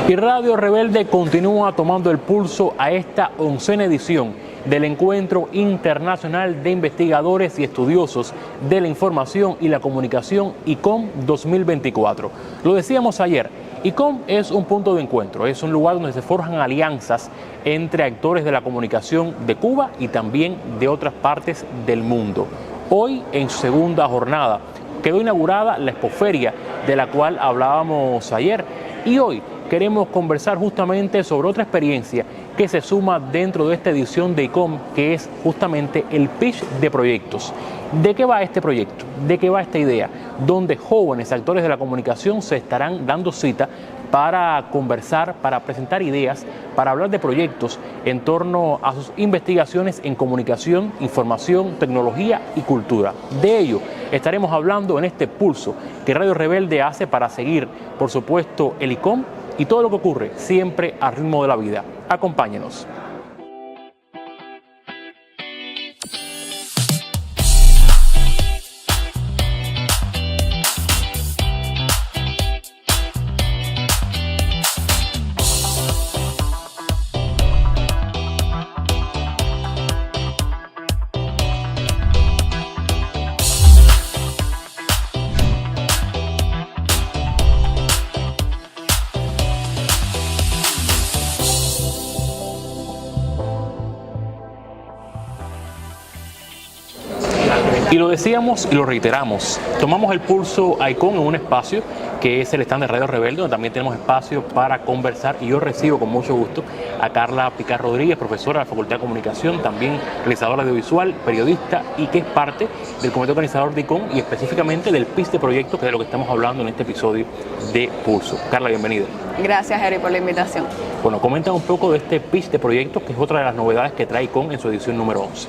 Y Radio Rebelde continúa tomando el pulso a esta 11ª edición del Encuentro Internacional de Investigadores y Estudiosos de la Información y la Comunicación ICOM 2024. Lo decíamos ayer, ICOM es un punto de encuentro, es un lugar donde se forjan alianzas entre actores de la comunicación de Cuba y también de otras partes del mundo. Hoy, en su segunda jornada, quedó inaugurada la Expoferia, de la cual hablábamos ayer, y hoy queremos conversar justamente sobre otra experiencia que se suma dentro de esta edición de ICOM, que es justamente el pitch de proyectos. ¿De qué va este proyecto? ¿De qué va esta idea? Donde jóvenes actores de la comunicación se estarán dando cita para conversar, para presentar ideas, para hablar de proyectos en torno a sus investigaciones en comunicación, información, tecnología y cultura. De ello estaremos hablando en este pulso que Radio Rebelde hace para seguir, por supuesto, el ICOM y todo lo que ocurre siempre al ritmo de la vida. Acompáñenos. Y lo decíamos y lo reiteramos, tomamos el pulso a ICOM en un espacio que es el stand de Radio Rebelde, donde también tenemos espacio para conversar, y yo recibo con mucho gusto a Carla Picard Rodríguez, profesora de la Facultad de Comunicación, también realizadora audiovisual, periodista, y que es parte del comité organizador de ICOM y específicamente del pitch de proyectos, que es de lo que estamos hablando en este episodio de Pulso. Carla, bienvenida. Gracias, Eri, por la invitación. Bueno, comenta un poco de este pitch de proyectos, que es otra de las novedades que trae ICOM en su edición número 11.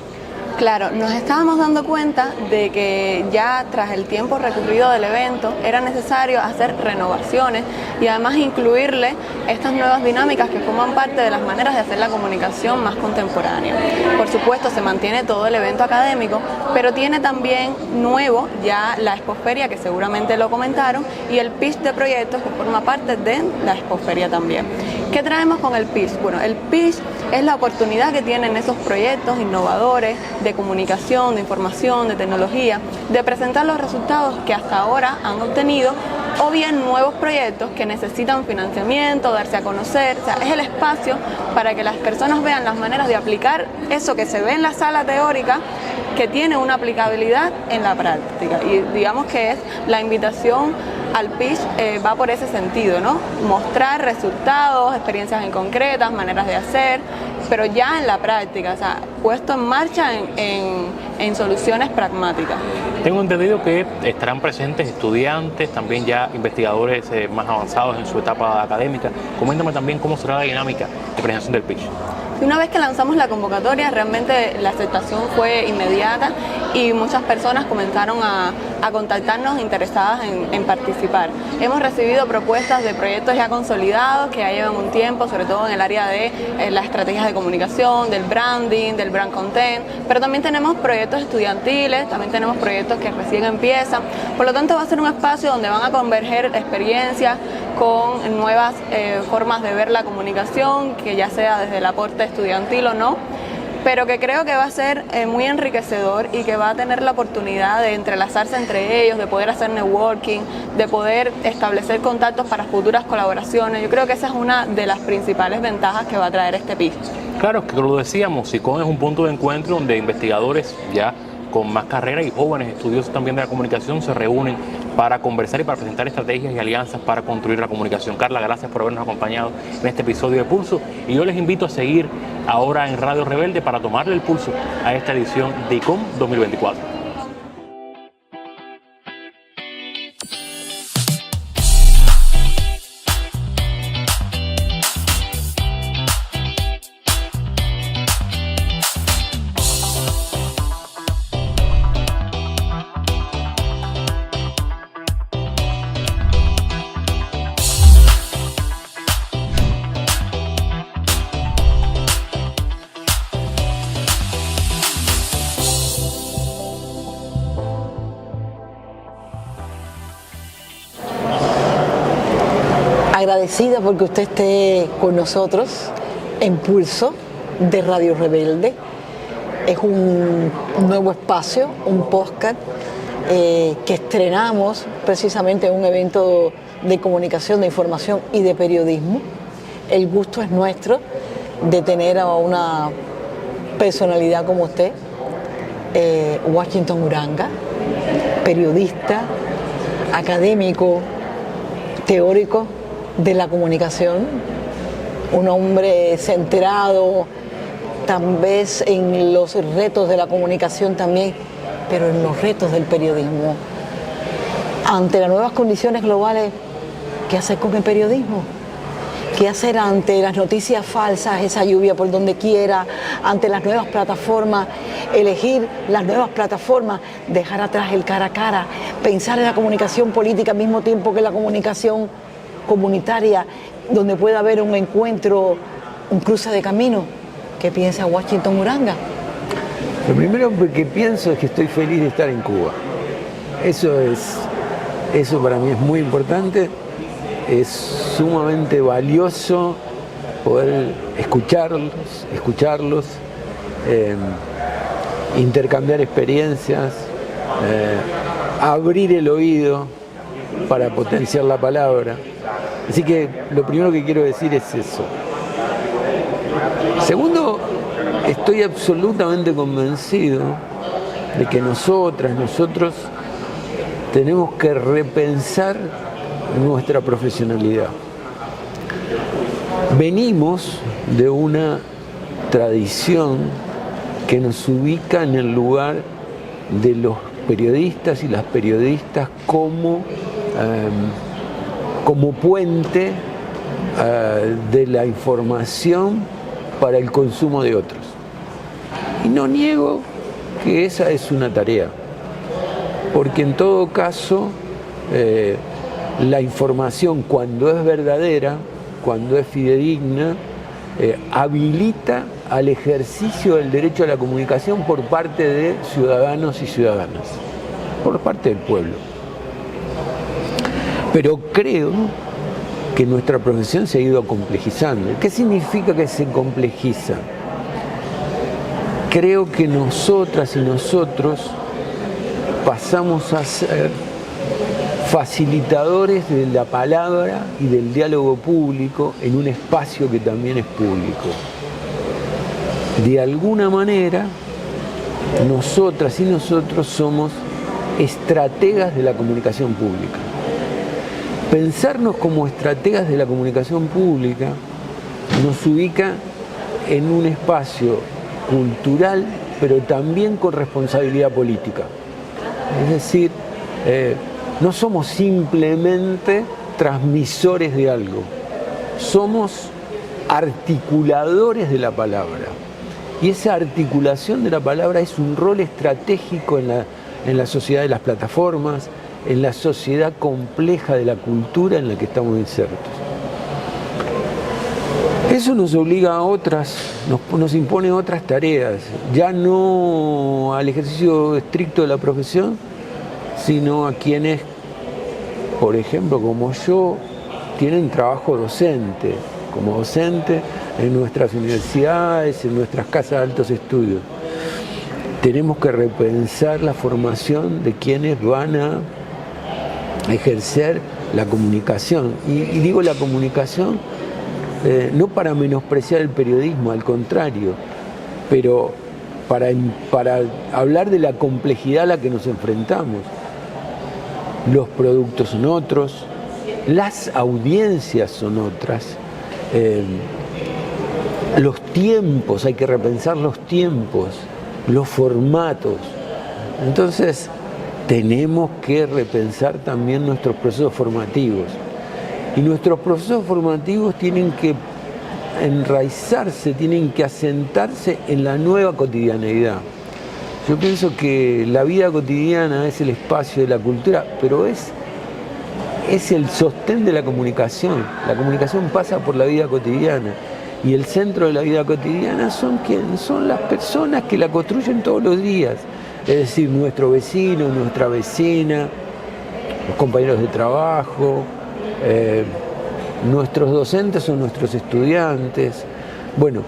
Claro, nos estábamos dando cuenta de que ya tras el tiempo recurrido del evento era necesario hacer renovaciones y además incluirle estas nuevas dinámicas que forman parte de las maneras de hacer la comunicación más contemporánea. Por supuesto, se mantiene todo el evento académico, pero tiene también nuevo ya la Expoferia, que seguramente lo comentaron, y el pitch de proyectos, que forma parte de la Expoferia también. ¿Qué traemos con el pitch? Bueno, el pitch es la oportunidad que tienen esos proyectos innovadores de comunicación, de información, de tecnología, de presentar los resultados que hasta ahora han obtenido, o bien nuevos proyectos que necesitan financiamiento, darse a conocer. O sea, es el espacio para que las personas vean las maneras de aplicar eso que se ve en la sala teórica, que tiene una aplicabilidad en la práctica. Y digamos que es la invitación al pitch, va por ese sentido, ¿no? Mostrar resultados, experiencias en concretas, maneras de hacer, pero ya en la práctica, o sea, puesto en marcha en soluciones pragmáticas. Tengo entendido que estarán presentes estudiantes, también ya investigadores más avanzados en su etapa académica. Coméntame también cómo será la dinámica de presentación del pitch. Una vez que lanzamos la convocatoria, realmente la aceptación fue inmediata y muchas personas comenzaron a contactarnos interesadas en participar. Hemos recibido propuestas de proyectos ya consolidados que ya llevan un tiempo, sobre todo en el área de las estrategias de comunicación, del branding, del brand content, pero también tenemos proyectos estudiantiles, también tenemos proyectos que recién empiezan. Por lo tanto, va a ser un espacio donde van a converger experiencias con nuevas formas de ver la comunicación, que ya sea desde el aporte estudiantil o no, pero que creo que va a ser muy enriquecedor y que va a tener la oportunidad de entrelazarse entre ellos, de poder hacer networking, de poder establecer contactos para futuras colaboraciones. Yo creo que esa es una de las principales ventajas que va a traer este pitch. Claro, que lo decíamos, ICOM es un punto de encuentro donde investigadores ya con más carrera y jóvenes estudiosos también de la comunicación se reúnen para conversar y para presentar estrategias y alianzas para construir la comunicación. Carla, gracias por habernos acompañado en este episodio de Pulso, y yo les invito a seguir ahora en Radio Rebelde para tomarle el pulso a esta edición de ICOM 2024. agradecida porque usted esté con nosotros en Pulso de Radio Rebelde. Es un nuevo espacio, un podcast que estrenamos precisamente en un evento de comunicación, de información y de periodismo. El gusto es nuestro de tener a una personalidad como usted, Washington Uranga, periodista, académico, teórico de la comunicación, un hombre centrado tal vez en los retos de la comunicación también, pero en los retos del periodismo. Ante las nuevas condiciones globales, ¿qué hacer con el periodismo? ¿Qué hacer ante las noticias falsas, esa lluvia por donde quiera, ante las nuevas plataformas, elegir las nuevas plataformas, dejar atrás el cara a cara, pensar en la comunicación política al mismo tiempo que la comunicación comunitaria, donde pueda haber un encuentro, un cruce de camino? ¿Qué piensa Washington Uranga? Lo primero que pienso es que estoy feliz de estar en Cuba. Eso para mí es muy importante. Es sumamente valioso poder escucharlos, intercambiar experiencias, abrir el oído para potenciar la palabra. Así que lo primero que quiero decir es eso. Segundo, estoy absolutamente convencido de que nosotros tenemos que repensar nuestra profesionalidad. Venimos de una tradición que nos ubica en el lugar de los periodistas y las periodistas como puente de la información para el consumo de otros. Y no niego que esa es una tarea, porque en todo caso la información, cuando es verdadera, cuando es fidedigna, habilita al ejercicio del derecho a la comunicación por parte de ciudadanos y ciudadanas, por parte del pueblo. Pero creo que nuestra profesión se ha ido complejizando. ¿Qué significa que se complejiza? Creo que nosotras y nosotros pasamos a ser facilitadores de la palabra y del diálogo público en un espacio que también es público. De alguna manera, nosotras y nosotros somos estrategas de la comunicación pública. Pensarnos como estrategas de la comunicación pública nos ubica en un espacio cultural, pero también con responsabilidad política. Es decir, no somos simplemente transmisores de algo, somos articuladores de la palabra. Y esa articulación de la palabra es un rol estratégico en la sociedad de las plataformas, en la sociedad compleja de la cultura en la que estamos insertos. Eso nos obliga a otras, nos impone otras tareas, ya no al ejercicio estricto de la profesión, sino a quienes, por ejemplo, como yo, tienen trabajo docente, como docente en nuestras universidades, en nuestras casas de altos estudios. Tenemos que repensar la formación de quienes van a ejercer la comunicación. Y digo la comunicación no para menospreciar el periodismo, al contrario, pero para hablar de la complejidad a la que nos enfrentamos. Los productos son otros, las audiencias son otras, los tiempos, hay que repensar los tiempos, los formatos. Entonces, tenemos que repensar también nuestros procesos formativos. Y nuestros procesos formativos tienen que enraizarse, tienen que asentarse en la nueva cotidianeidad. Yo pienso que la vida cotidiana es el espacio de la cultura, pero es el sostén de la comunicación. La comunicación pasa por la vida cotidiana. Y el centro de la vida cotidiana son las personas que la construyen todos los días. Es decir, nuestro vecino, nuestra vecina, los compañeros de trabajo, nuestros docentes o nuestros estudiantes. Bueno,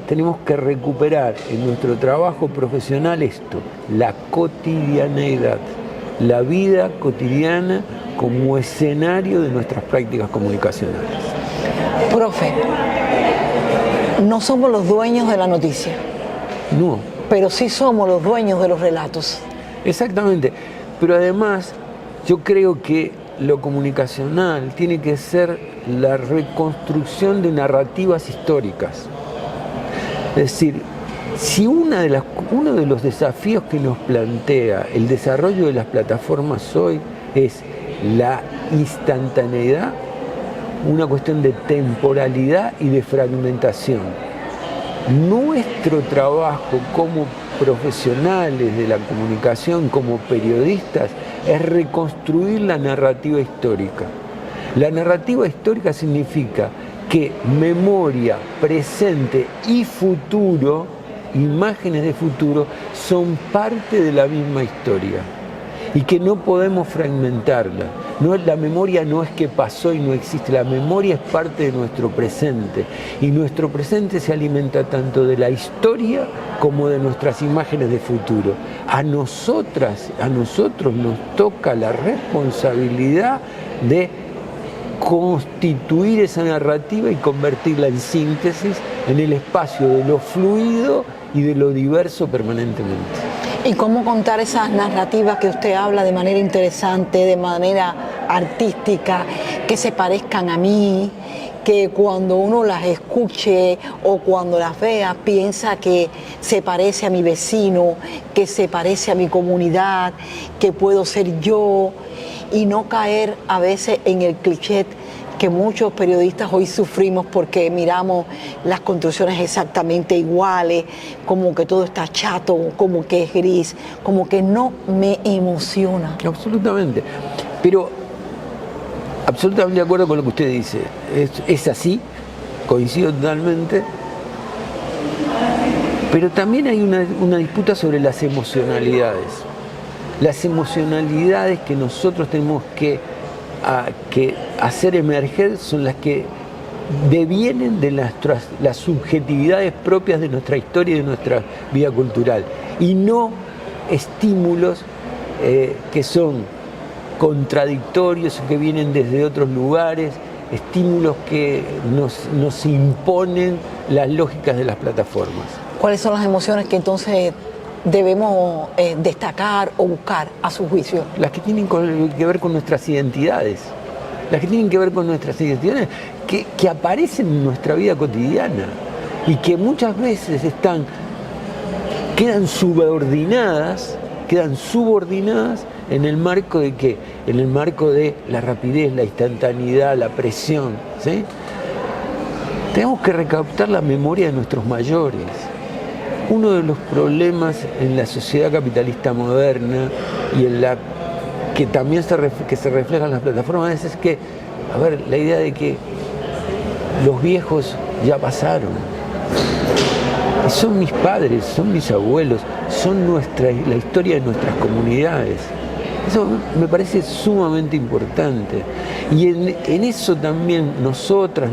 tenemos que recuperar en nuestro trabajo profesional esto, la cotidianeidad, la vida cotidiana como escenario de nuestras prácticas comunicacionales. Profe, no somos los dueños de la noticia. No. Pero sí somos los dueños de los relatos. Exactamente. Pero además, yo creo que lo comunicacional tiene que ser la reconstrucción de narrativas históricas. Es decir, si uno de los desafíos que nos plantea el desarrollo de las plataformas hoy es la instantaneidad, una cuestión de temporalidad y de fragmentación. Nuestro trabajo como profesionales de la comunicación, como periodistas, es reconstruir la narrativa histórica. La narrativa histórica significa que memoria, presente y futuro, imágenes de futuro, son parte de la misma historia y que no podemos fragmentarla. La memoria no es que pasó y no existe, la memoria es parte de nuestro presente y nuestro presente se alimenta tanto de la historia como de nuestras imágenes de futuro. A nosotros nos toca la responsabilidad de constituir esa narrativa y convertirla en síntesis en el espacio de lo fluido y de lo diverso permanentemente. ¿Y cómo contar esas narrativas que usted habla de manera interesante, de manera artística, que se parezcan a mí, que cuando uno las escuche o cuando las vea piensa que se parece a mi vecino, que se parece a mi comunidad, que puedo ser yo, y no caer a veces en el cliché que muchos periodistas hoy sufrimos porque miramos las construcciones exactamente iguales, como que todo está chato, como que es gris, como que no me emociona? Absolutamente, pero absolutamente de acuerdo con lo que usted dice, es así, coincido totalmente, pero también hay una disputa sobre las emocionalidades. Las emocionalidades que nosotros tenemos que hacer emerger son las que devienen de las subjetividades propias de nuestra historia y de nuestra vida cultural, y no estímulos que son contradictorios o que vienen desde otros lugares, estímulos que nos imponen las lógicas de las plataformas. ¿Cuáles son las emociones que entonces debemos destacar o buscar a su juicio? Las que tienen que ver con nuestras identidades, que aparecen en nuestra vida cotidiana y que muchas veces quedan subordinadas en el marco de ¿qué? En el marco de la rapidez, la instantaneidad, la presión, ¿sí? Tenemos que recaptar la memoria de nuestros mayores. Uno de los problemas en la sociedad capitalista moderna y en la que también se refleja en las plataformas es que, la idea de que los viejos ya pasaron. Y son mis padres, son mis abuelos, son la historia de nuestras comunidades. Eso me parece sumamente importante. Y en eso también nosotros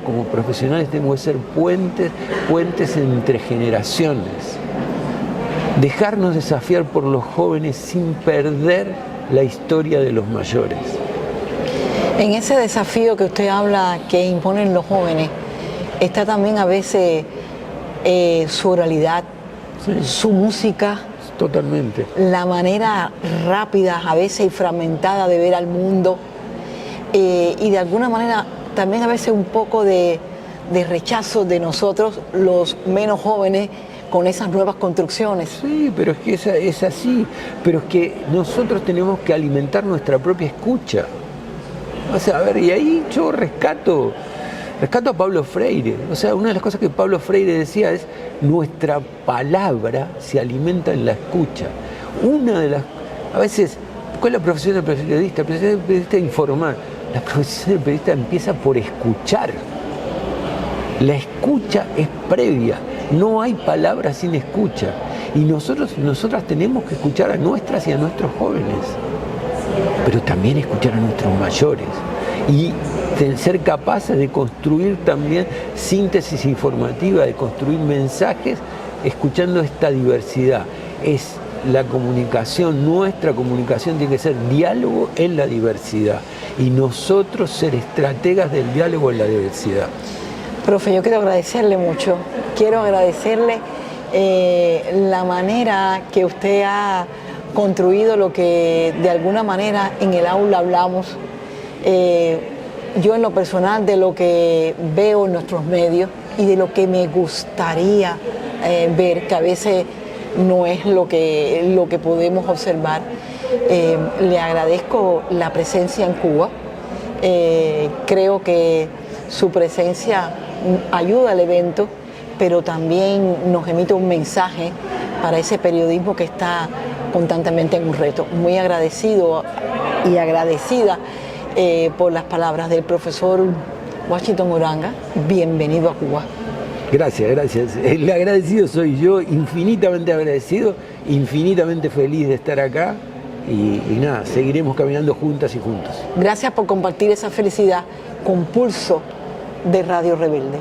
como profesionales tenemos que ser puentes entre generaciones. Dejarnos desafiar por los jóvenes sin perder la historia de los mayores. En ese desafío que usted habla que imponen los jóvenes, está también a veces su oralidad, sí, su música. Totalmente. La manera rápida, a veces y fragmentada de ver al mundo, y de alguna manera también a veces un poco de rechazo de nosotros, los menos jóvenes, con esas nuevas construcciones. Sí, pero es que es así, pero es que nosotros tenemos que alimentar nuestra propia escucha. Y ahí yo rescato a Pablo Freire. Una de las cosas que Pablo Freire decía es: nuestra palabra se alimenta en la escucha. A veces, ¿cuál es la profesión del periodista? La profesión del periodista es informar. La profesión del periodista empieza por escuchar. La escucha es previa. No hay palabra sin escucha. Y nosotras tenemos que escuchar a nuestras y a nuestros jóvenes, pero también escuchar a nuestros mayores. Y ser capaces de construir también síntesis informativa, de construir mensajes escuchando esta diversidad. Es la comunicación, nuestra comunicación tiene que ser diálogo en la diversidad y nosotros ser estrategas del diálogo en la diversidad. Profe, yo quiero agradecerle mucho, quiero agradecerle la manera que usted ha construido lo que de alguna manera en el aula hablamos. Yo en lo personal de lo que veo en nuestros medios y de lo que me gustaría ver, que a veces no es lo que podemos observar. Le agradezco la presencia en Cuba. Creo que su presencia ayuda al evento, pero también nos emite un mensaje para ese periodismo que está constantemente en un reto. Muy agradecido y agradecida por las palabras del profesor Washington Uranga. Bienvenido a Cuba. Gracias, gracias. El agradecido soy yo, infinitamente agradecido, infinitamente feliz de estar acá y nada, seguiremos caminando juntas y juntos. Gracias por compartir esa felicidad con Pulso de Radio Rebelde.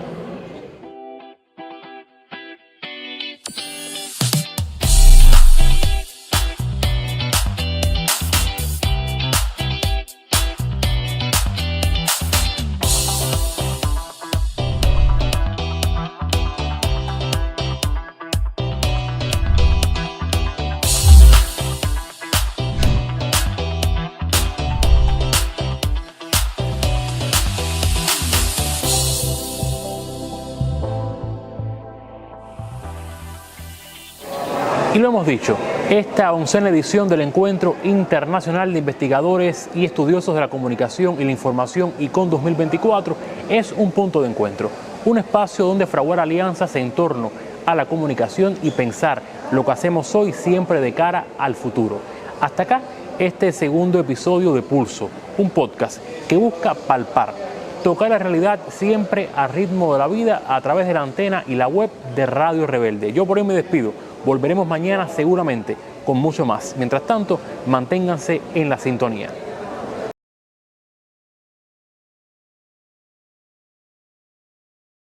Y lo hemos dicho, esta 11ª edición del Encuentro Internacional de Investigadores y Estudiosos de la Comunicación y la Información ICON 2024 es un punto de encuentro, un espacio donde fraguar alianzas en torno a la comunicación y pensar lo que hacemos hoy siempre de cara al futuro. Hasta acá este segundo episodio de Pulso, un podcast que busca palpar, tocar la realidad siempre al ritmo de la vida a través de la antena y la web de Radio Rebelde. Yo por hoy me despido. Volveremos mañana seguramente con mucho más. Mientras tanto, manténganse en la sintonía.